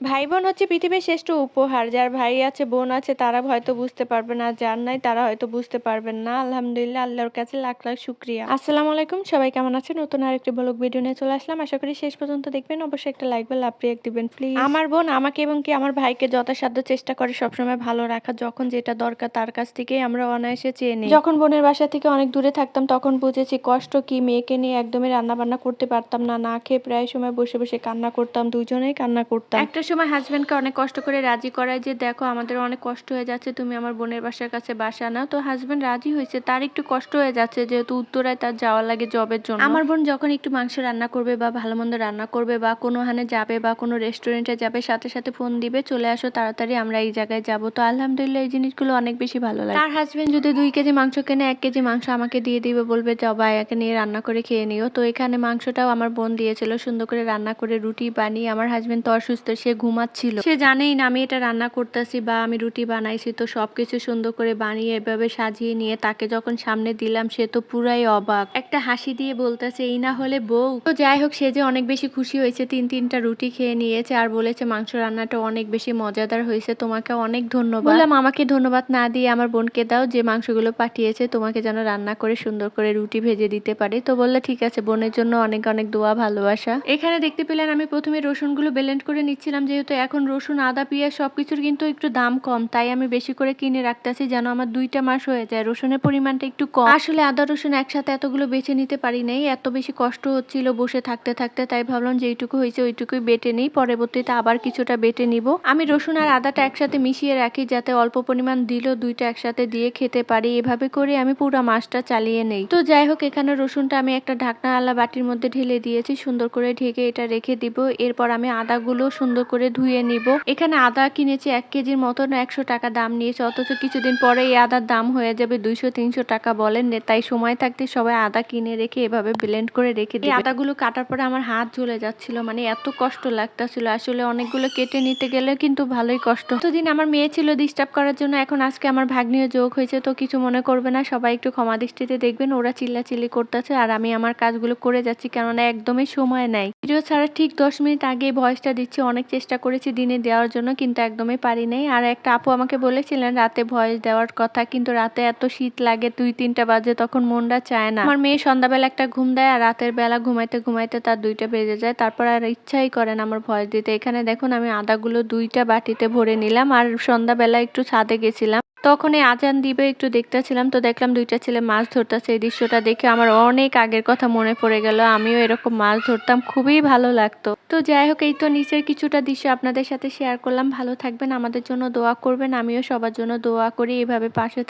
ভাই বোন হচ্ছে পৃথিবীর শ্রেষ্ঠ উপহার। যার ভাই আছে, বোন আছে তারা হয়তো বুঝতে পারবে না। যার নাই তারা হয়তো বুঝতে পারবেন না। আলহামদুলিল্লাহ, আল্লাহর কাছে লাখ, লাখ শুকরিয়া। আসসালামু আলাইকুম। সবাই কেমন আছেন? নতুন আরেকটি ব্লগ ভিডিও নিয়ে চলে আসলাম। আশা করি শেষ পর্যন্ত দেখবেন। অবশ্যই একটা লাইক বা লাভ রিঅ্যাক্ট দিবেন প্লিজ। আমার বোন আমাকে এবং কি আমার ভাইকে যথাসাধ্য চেষ্টা করে সবসময় ভালো রাখার। যখন যেটা দরকার তার কাছ থেকেই আমরা অনায়াসে চেয়ে নিই। যখন বোনের বাসা থেকে অনেক দূরে থাকতাম তখন বুঝেছি কষ্ট কি। মেয়েকে নিয়ে একদমই রান্না বান্না করতে পারতাম না। না খেয়ে প্রায় সময় বসে বসে কান্না করতাম। দুজনেই কান্না করতাম। একটা সময় হাজবেন্ডকে অনেক কষ্ট করে রাজি করায় যে দেখো আমাদের অনেক কষ্ট হয়ে যাচ্ছে, তুমি আমার বোনের বাসার কাছে বাসা নাও। তো হাজবেন্ড রাজি হয়েছে। তার একটু কষ্ট হয়ে যাচ্ছে যেহেতু উত্তরায় তার যাওয়া লাগে জবের জন্য। আমার বোন যখন একটু মাংস রান্না করবে বা ভালো মন্দ রান্না করবে বা কোনোখানে যাবে বা কোনো রেস্টুরেন্টে যাবে, সাথে সাথে ফোন দিবে, চলে আসো তাড়াতাড়ি আমরা এই জায়গায় যাবো। তো আলহামদুলিল্লাহ এই জিনিসগুলো অনেক বেশি ভালো লাগে। তার হাজবেন্ড যদি 2 কেজি মাংস কেনে 1 কেজি মাংস আমাকে দিয়ে দিবে, বলবে যাও ভাইয়াকে নিয়ে রান্না করে খেয়ে নিও। তো এখানে মাংসটাও আমার বোন দিয়েছিল সুন্দর করে রান্না করে রুটি বানিয়ে। আমার হাজবেন্ড তো অসুস্থ, সে ঘুমাচ্ছিল, সে জানেই না আমি এটা রান্না করতেছি বা আমি রুটি বানাইছি। তো সবকিছু সুন্দর করে বানিয়ে এভাবে সাজিয়ে নিয়ে তাকে যখন সামনে দিলাম সে তো পুরাই অবাক, একটা হাসি দিয়ে বলতেছে এই না হলে বউ। তো যাই হোক, সে যে অনেক বেশি খুশি হয়েছে, 3-3টা রুটি খেয়ে নিয়েছে আর বলেছে মাংস রান্নাটা অনেক বেশি মজাদার হয়েছে, তোমাকে অনেক ধন্যবাদ। বললাম আমাকে ধন্যবাদ না দিয়ে আমার বোনকে দাও যে মাংসগুলো পাঠিয়েছে, তোমাকে যেন রান্না করে সুন্দর করে রুটি ভেজে দিতে পারে। তো বললে ঠিক আছে, বোনের জন্য অনেক অনেক দোয়া ভালোবাসা। এখানে দেখতে পেলেন আমি প্রথমে রসুনগুলো ব্লেন্ড করে নিচ্ছিলাম, যেহেতু এখন রসুন আদা পেঁয়াজ সবকিছুর কিন্তু একটু দাম কম, তাই আমি বেশি করে কিনে রাখতেছি যেন আমার 2টা মাস হয়ে যায়। রসুনের পরিমাণটা একটু কম। আসলে আদা রসুন একসাথে এতগুলো বেছে নিতে পারি নাই, এত বেশি কষ্ট হচ্ছিল বসে থাকতে থাকতে, তাই ভাবলাম যে এইটুকু হয়েছে ওইটুকুই বেটে নেই, পরবর্তীতে আবার কিছুটা বেটে নিব। আমি রসুন আর আদাটা একসাথে মিশিয়ে রাখি যাতে অল্প পরিমাণ দিলেও 2টা একসাথে দিয়ে খেতে পারি। এভাবে করে আমি পুরো মাসটা চালিয়ে নেই। তো যাই হোক, এখানে রসুনটা আমি একটা ঢাকনাওয়ালা বাটির মধ্যে ঢেলে দিয়েছি, সুন্দর করে ঢেকে এটা রেখে দিব। এরপর আমি আদাগুলো সুন্দর করে ধুয়ে নিব। এখানে আদা কিনেছি 1 কেজির মতন, 100 টাকা দাম নিয়েছে, অথচ কিছুদিন পরে এই আদার দাম হয়ে যাবে 200-300 টাকা বলেন। তাই সময় থাকতে সবাই আদা কিনে রেখে এভাবে ব্লেন্ড করে রেখে দিই। আদাগুলো কাটার পরে আমার হাত জ্বলে যাচ্ছিল, মানে এত কষ্ট লাগতেছিল। আসলে অনেকগুলো কেটে নিতে গেলে কিন্তু ভালোই কষ্ট। এতদিন আমার মেয়ে ছিল ডিস্টার্ব করার জন্য, এখন আজকে আমার ভাগ্নিও যোগ হয়েছে, তো কিছু মনে করবে না, সবাই একটু ক্ষমা দৃষ্টিতে দেখবেন। ওরা চিল্লাচিল্লি করতেছে আর আমি আমার কাজগুলো করে যাচ্ছি, কেননা একদমই সময় নাই। ভিডিও ছাড়া ঠিক 10 মিনিট আগে ভয়েসটা দিচ্ছি। অনেক চেষ্টা করেছি দিনে দেওয়ার জন্য, কিন্তু একদমই পারি নাই। আর একটা আপু আমাকে বলেছিলেন রাতে ভয়েস দেওয়ার কথা, কিন্তু রাতে এত শীত লাগে, 2-3টা বাজে, তখন মনটা চায় না। আমার মেয়ে সন্ধ্যাবেলা একটা ঘুম দেয় আর রাতের বেলা ঘুমাইতে ঘুমাইতে তার 2টা বেজে যায়, তারপর আর ইচ্ছাই করে না আমার ভয়েস দিতে। এখানে দেখুন আমি আদাগুলো 2টা বাটিতে ভরে নিলাম আর সন্ধ্যাবেলা একটু ছাদে গেছিলাম, তখন এই আজান দিবে একটু দেখতেছিলাম, তো দেখলাম 2টা ছেলে মাছ ধরতেছে। এই দৃশ্যটা দেখে আমার অনেক আগের কথা মনে পড়ে গেল, আমিও এরকম মাছ ধরতাম, খুবই ভালো লাগতো। তো যাই হোক, এই তো নিচের কিছুটা দৃশ্য আপনাদের সাথে শেয়ার করলাম। ভালো থাকবেন, আমাদের জন্য দোয়া করবেন, আমিও সবার জন্য দোয়া করি, এভাবে পাশে